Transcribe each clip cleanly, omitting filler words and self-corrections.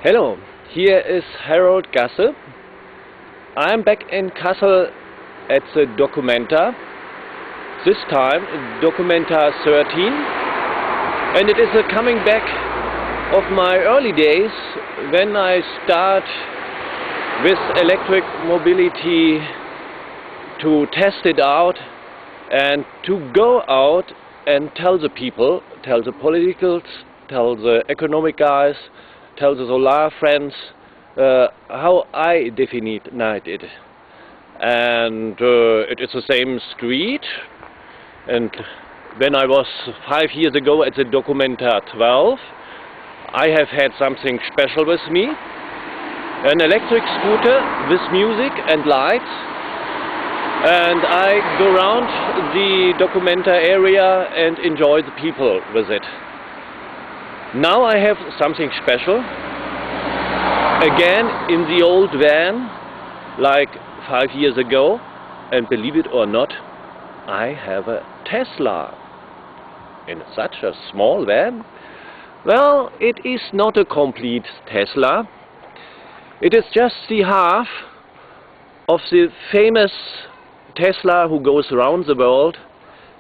Hello, here is Harald Gasse. I'm back in Kassel at the Documenta, this time Documenta13, and it is a coming back of my early days when I start with electric mobility to test it out and to go out and tell the people, tell the politicals, tell the economic guys, tell the solar friends how I define it. And it is the same street, and when I was 5 years ago at the Documenta12, I have had something special with me, an electric scooter with music and lights, and I go around the Documenta area and enjoy the people with it. Now I have something special, again in the old van, like 5 years ago, and believe it or not, I have a Tesla in such a small van. Well, it is not a complete Tesla. It is just the half of the famous Tesla who goes around the world.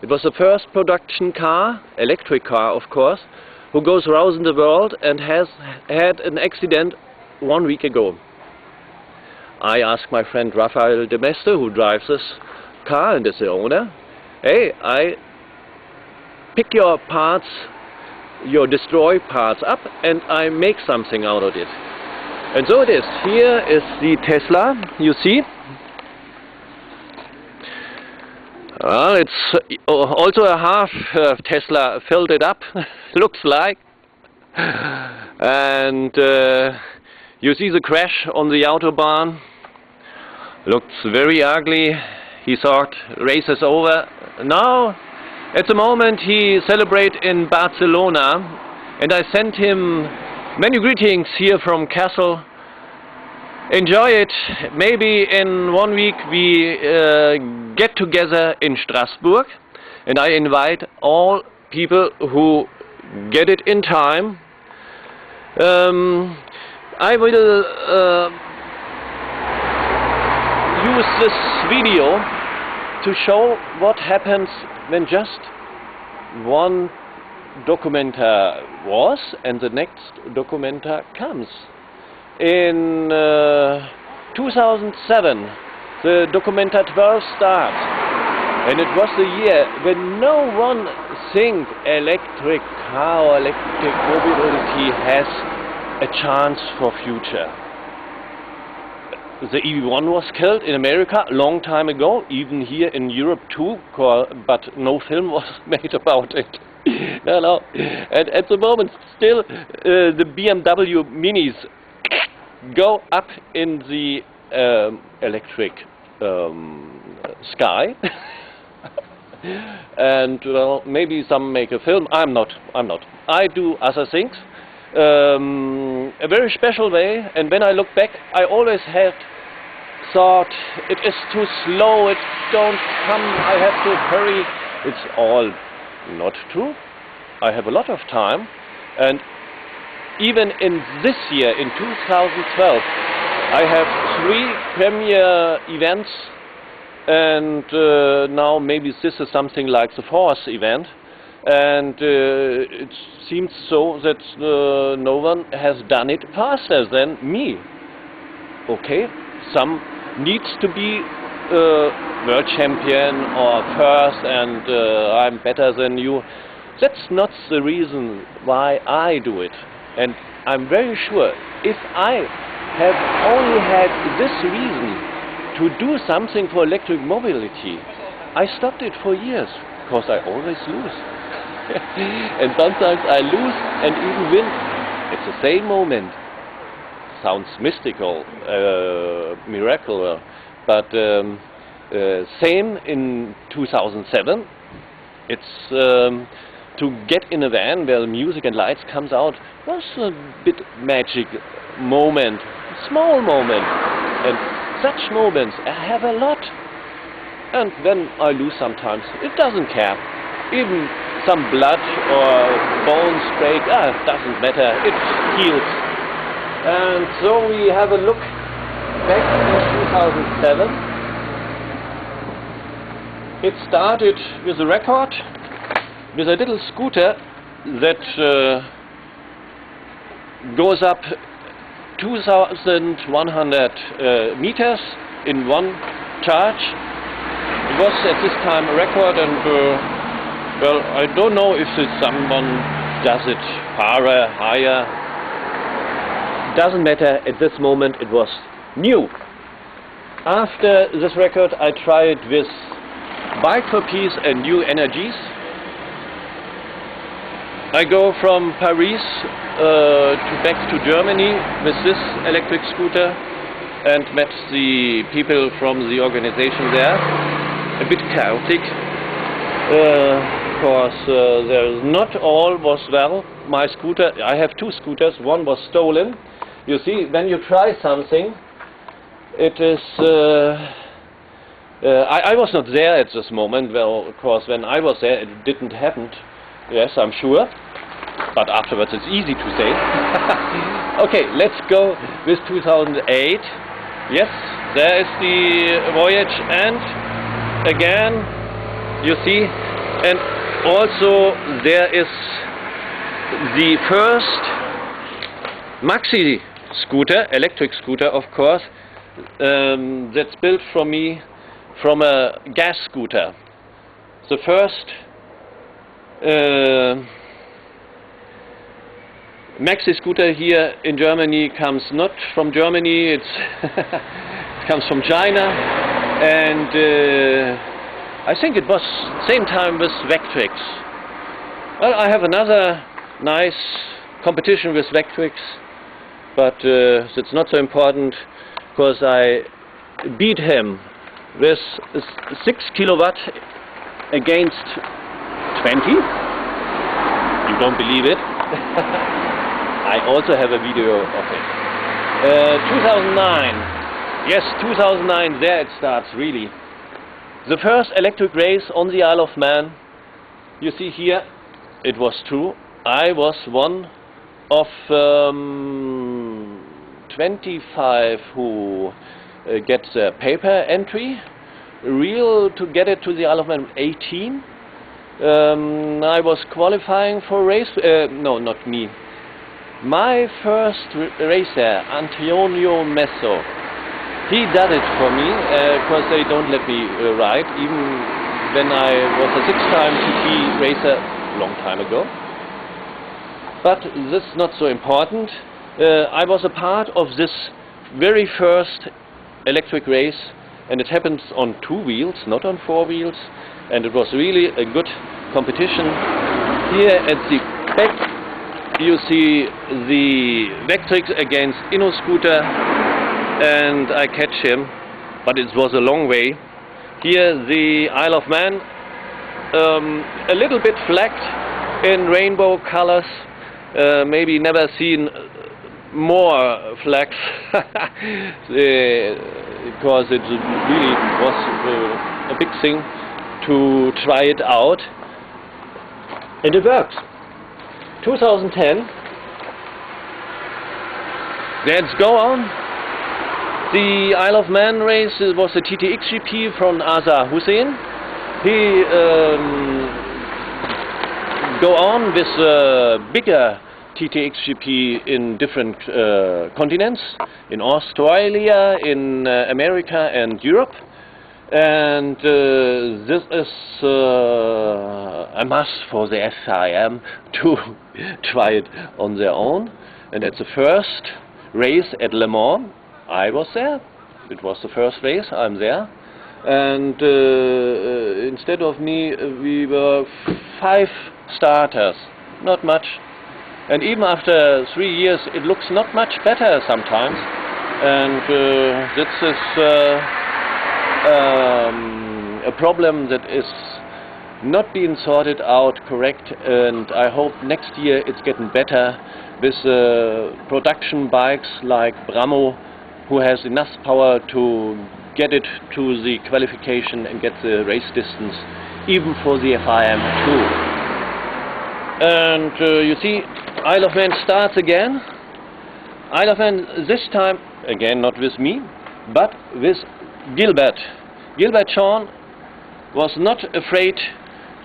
It was the first production car, electric car of course, who goes around the world and has had an accident 1 week ago. I asked my friend Harald, who drives this car and is the owner, hey, I pick your parts, your destroyed parts up, and I make something out of it. And so it is. Here is the Tesla, you see. Well, it's also a half Tesla filled it up, looks like. And you see the crash on the Autobahn. Looks very ugly. He thought race is over. Now, at the moment, he celebrates in Barcelona, and I sent him many greetings here from Kassel. Enjoy it. Maybe in 1 week we get together in Strasbourg, and I invite all people who get it in time. I will use this video to show what happens when just one Documenta was and the next Documenta comes. In 2007, the Documenta12 starts, and it was the year when no one think electric car or electric mobility has a chance for future. The EV1 was killed in America a long time ago, even here in Europe too, but no film was made about it. No. And at the moment still the BMW Minis go up in the electric sky. And well, maybe some make a film. I'm not. I do other things a very special way, and when I look back, I always had thought it is too slow, it don't come, I have to hurry. It's all not true. I have a lot of time, and even in this year, in 2012, I have 3 premiere events, and now maybe this is something like the 4th event, and it seems so that no one has done it faster than me. Okay, some needs to be world champion or first, and I'm better than you. That's not the reason why I do it. And I'm very sure if I have only had this reason to do something for electric mobility, I stopped it for years, because I always lose. And sometimes I lose and even win at the same moment. Sounds mystical, miracle, but same in 2007. It's to get in a van where the music and lights comes out was a bit magic moment, small moment, and such moments I have a lot. And when I lose sometimes, it doesn't care. Even some blood or bones break, doesn't matter, it heals. And so we have a look back in 2007. It started with a record, with a little scooter that goes up 2,100 meters in one charge. It was at this time a record, and well, I don't know if someone does it farther, higher. Doesn't matter. At this moment it was new. After this record I tried with Bike for Peace and New Energies. I go from Paris back to Germany with this electric scooter and met the people from the organization there. A bit chaotic. Because there's not all was well. My scooter, I have two scooters, one was stolen. You see, when you try something, it is... I was not there at this moment. Well, of course, when I was there, it didn't happen. Yes, I'm sure. But afterwards, it's easy to say. Okay, let's go with 2008. Yes, there is the voyage, and again, you see, and also there is the first maxi scooter, electric scooter, of course, that's built for me from a gas scooter. The first maxi scooter here in Germany comes not from Germany, it comes from China, and I think it was same time with Vectrix. Well, I have another nice competition with Vectrix, but it's not so important, because I beat him with 6 kilowatt against 20. You don't believe it? I also have a video of it. 2009. Yes, 2009, there it starts, really. The first electric race on the Isle of Man. You see here, it was true. I was one of 25 who get the paper entry. Real to get it to the Isle of Man, 18. I was qualifying for race. No, not me. My first racer, Antonio Messo, he did it for me, because they don't let me ride, even when I was a 6-time TT racer a long time ago. But this is not so important. I was a part of this very first electric race, and it happens on 2 wheels, not on 4 wheels, and it was really a good competition. Here at the back you see the Vectrix against InnoScooter, and I catch him, but it was a long way. Here the Isle of Man, a little bit flecked in rainbow colors, maybe never seen more flags, because it really was a big thing to try it out, and it works. 2010, let's go on. The Isle of Man race was the TTX GP from Azar Hussein. He go on with bigger TTX GP in different continents, in Australia, in America and Europe. And this is a must for the FIM to try it on their own. And at the first race at Le Mans, I was there. It was the first race, I'm there. And instead of me, we were 5 starters, not much. And even after 3 years, it looks not much better sometimes. And this is a problem that is not being sorted out correct, and I hope next year it's getting better with production bikes like Bramo, who has enough power to get it to the qualification and get the race distance, even for the FIM too. And you see, Isle of Man starts again. Isle of Man, this time, again not with me, but with Gilbert. Gilbert Sean was not afraid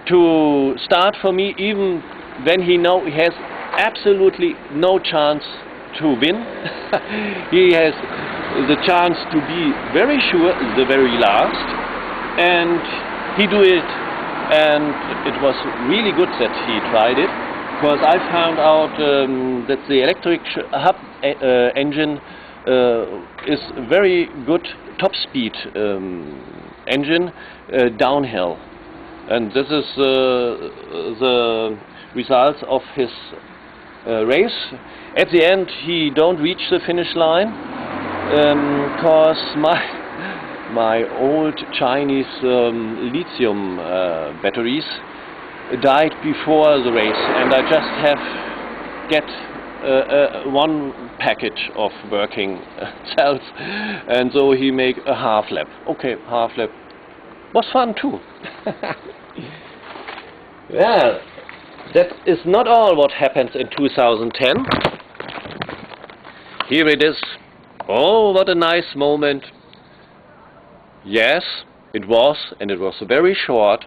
to start for me, even when he knows he has absolutely no chance to win. He has the chance to be very sure the very last, and he do it, and it was really good that he tried it, because I found out that the electric hub engine is very good top speed engine downhill, and this is the results of his race. At the end he don't reach the finish line because my old Chinese lithium batteries died before the race, and I just have get one package of working cells, and so he make a half lap. Okay, half lap was fun too. Well, that is not all what happens in 2010. Here it is. Oh, what a nice moment. Yes, it was, and it was very short.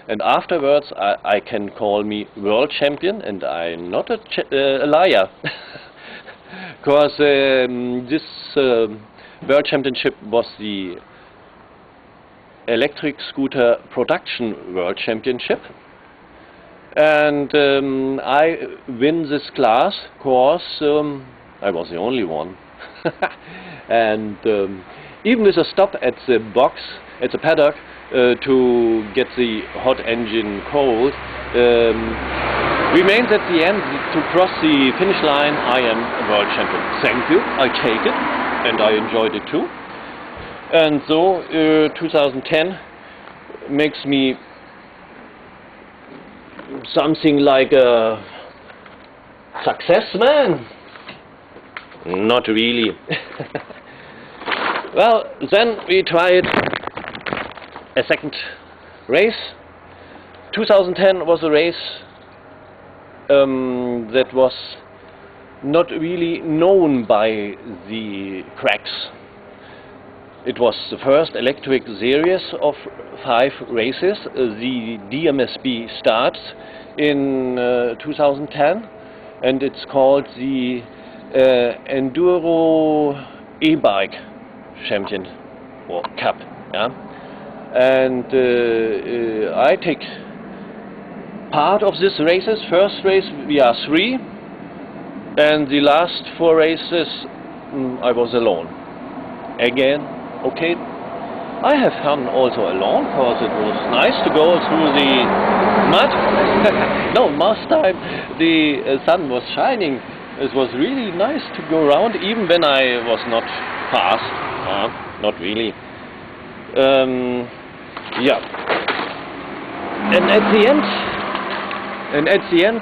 And afterwards I can call me world champion, and I'm not a liar. Because this world championship was the electric scooter production world championship. And I win this class because I was the only one. And even with a stop at the box, at the paddock, to get the hot engine cold, remains at the end to cross the finish line. I am a world champion. Thank you, I take it, and I enjoyed it too. And so 2010 makes me something like a success man. Not really. Well, then we tried a second race. 2010 was a race that was not really known by the cracks. It was the first electric series of 5 races. The DMSB starts in 2010, and it's called the Enduro e-bike champion or cup. Yeah? And I take part of these races. First race we are 3, and the last 4 races I was alone. Again, okay. I have fun also alone, because it was nice to go through the mud. No, most time the sun was shining. It was really nice to go around, even when I was not fast. Not really. Yeah. And at the end,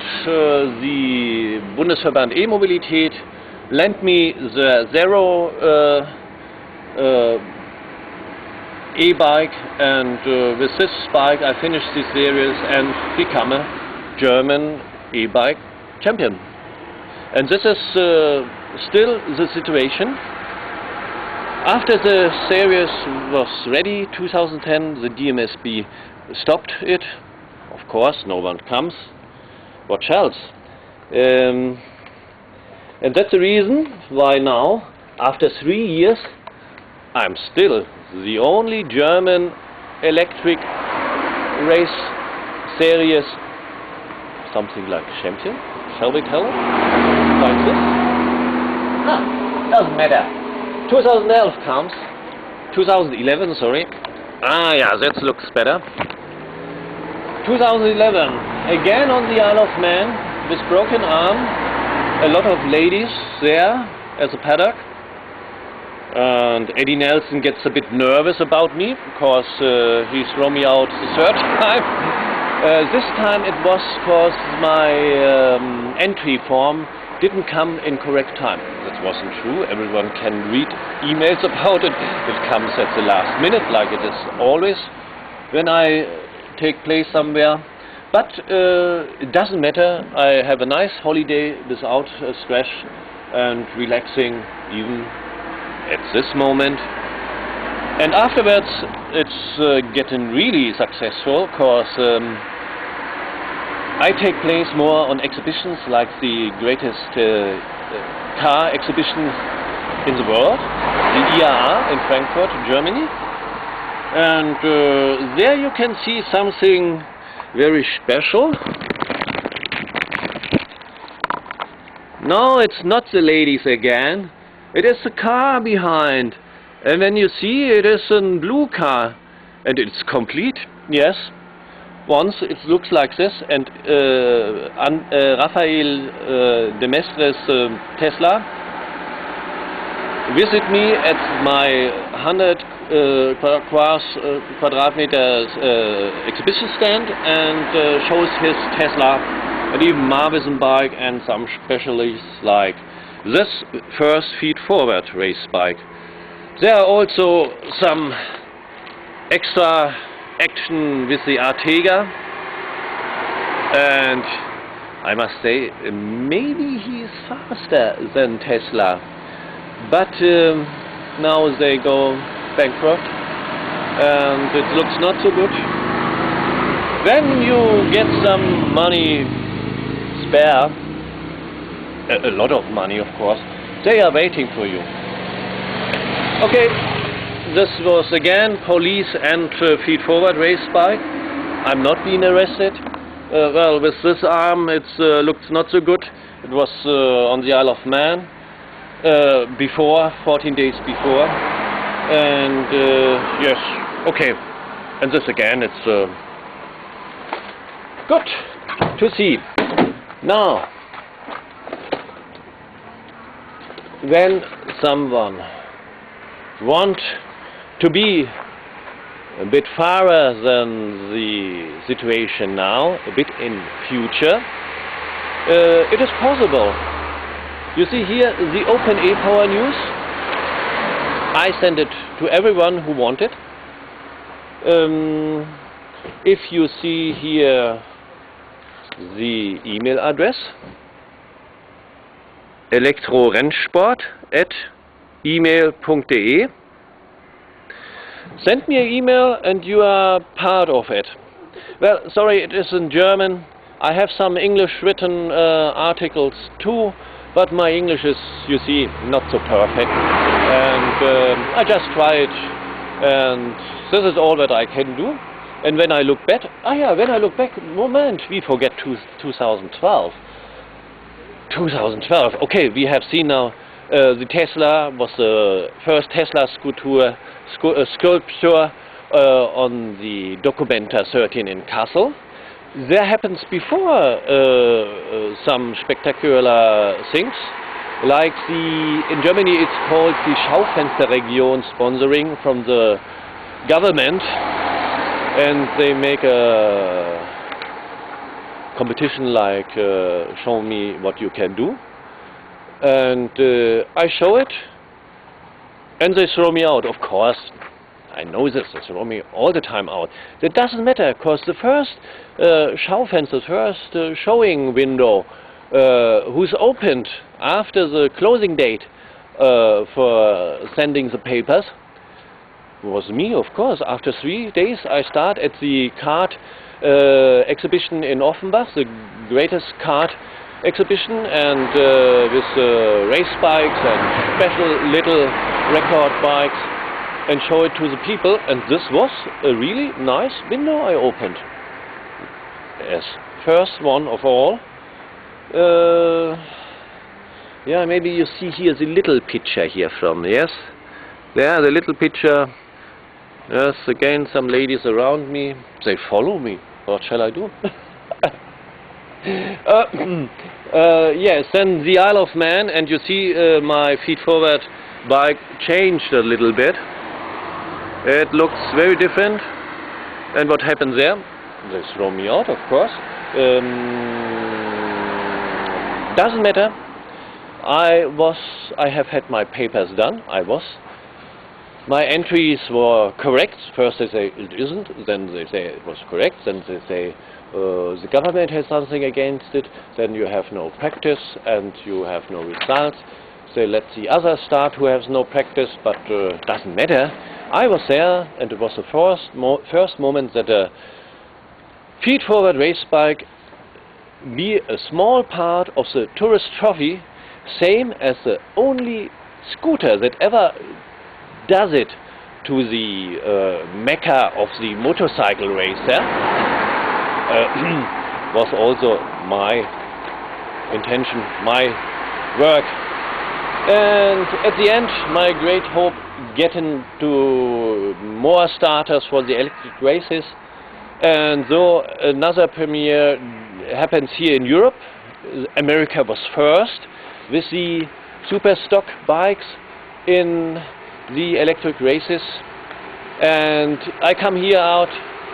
the Bundesverband E-Mobilität lent me the Zero e-bike, and with this bike I finished this series and become a German e-bike champion. And this is still the situation. After the series was ready, 2010, the DMSB stopped it. Of course, no one comes. What else? And that's the reason why now, after 3 years, I'm still the only German electric race series, something like champion, shall we tell it? Like this? Doesn't matter. 2011 comes. 2011, sorry. Yeah, that looks better. 2011, again on the Isle of Man, with broken arm, a lot of ladies there as a paddock. And Eddie Nelson gets a bit nervous about me, because he threw me out the 3rd time. This time it was because my entry form didn't come in correct time. That wasn't true. Everyone can read emails about it. It comes at the last minute, like it is always when I take place somewhere. But it doesn't matter. I have a nice holiday without stress, and relaxing even at this moment. And afterwards it's getting really successful, because I take place more on exhibitions like the greatest car exhibition in the world, the IAA in Frankfurt, Germany. And there you can see something very special. No, it's not the ladies again. It is the car behind. And when you see, it is a blue car. And it's complete, yes. Once it looks like this. And Raphael Demestres Tesla visit me at my 100 quadratmeters exhibition stand and shows his Tesla and even Marvison bike and some specialists like this first feed-forward race bike. There are also some extra action with the Artega, and I must say maybe he is faster than Tesla, but now they go bankrupt and it looks not so good. When you get some money spare, a lot of money of course, they are waiting for you. Okay, this was again police and feed-forward race bike. I'm not being arrested. Well, with this arm it looks not so good. It was on the Isle of Man before, 14 days before. And yes, okay. And this again, it's good to see. Now, when someone wants to be a bit farther than the situation now, a bit in future, it is possible. You see here the Open E-Power news. I send it to everyone who wants it. If you see here the email address, elektro-rennsport@email.de. Send me an email and you are part of it. Well, sorry, it is in German. I have some English written articles too, but my English is, you see, not so perfect. And I just try it, and this is all that I can do. And when I look back, moment, we forget 2012. 2012, okay, we have seen now the Tesla was the first Tesla sculpture on the Documenta13 in Kassel. There happens before some spectacular things, like in Germany it's called the Schaufensterregion sponsoring from the government, and they make a competition like show me what you can do, and I show it and they throw me out. Of course, I know this, they throw me all the time out. That doesn't matter, because the first Schaufenster, first showing window who's opened after the closing date for sending the papers was me, of course. After 3 days I start at the kart exhibition in Offenbach, the greatest kart exhibition, and with race bikes and special little record bikes, and show it to the people. And this was a really nice window I opened as first one of all. Yeah, maybe you see here the little picture here from, yes, there, the little picture. Yes, again some ladies around me, they follow me. What shall I do? Yes, then the Isle of Man, and you see my feed-forward bike changed a little bit. It looks very different. And what happened there? They throw me out, of course. Doesn't matter. I have had my papers done. My entries were correct. First they say it isn't, then they say it was correct, then they say the government has something against it, then you have no practice and you have no results. they let the others start who has no practice, but doesn't matter. I was there, and it was the first moment that a feed-forward race bike be a small part of the tourist trophy, same as the only scooter that ever does it to the mecca of the motorcycle race. Was also my intention, my work. And at the end, my great hope, getting to more starters for the electric races. And so another premiere happens here in Europe. America was first with the super stock bikes in the electric races. And I come here out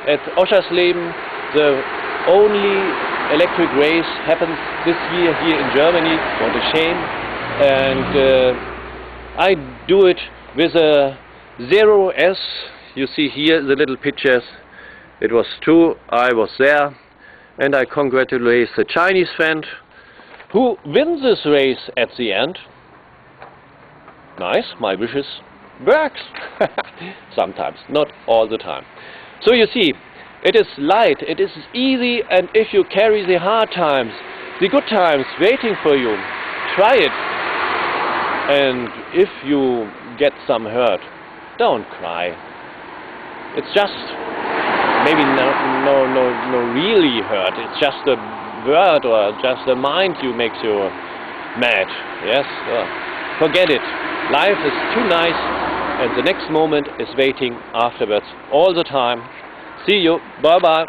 at Oschersleben. The only electric race happens this year here in Germany. What a shame. And I do it with a 0S. You see here the little pictures. It was true, I was there, and I congratulate the Chinese friend who wins this race at the end. Nice, my wishes works. Sometimes, not all the time. So you see, it is light, it is easy, and if you carry the hard times, the good times waiting for you, try it. And if you get some hurt, don't cry. It's just maybe no really hurt. It's just a word or just a mind you makes you mad. Yes, forget it. Life is too nice, and the next moment is waiting afterwards all the time. See you. Bye bye.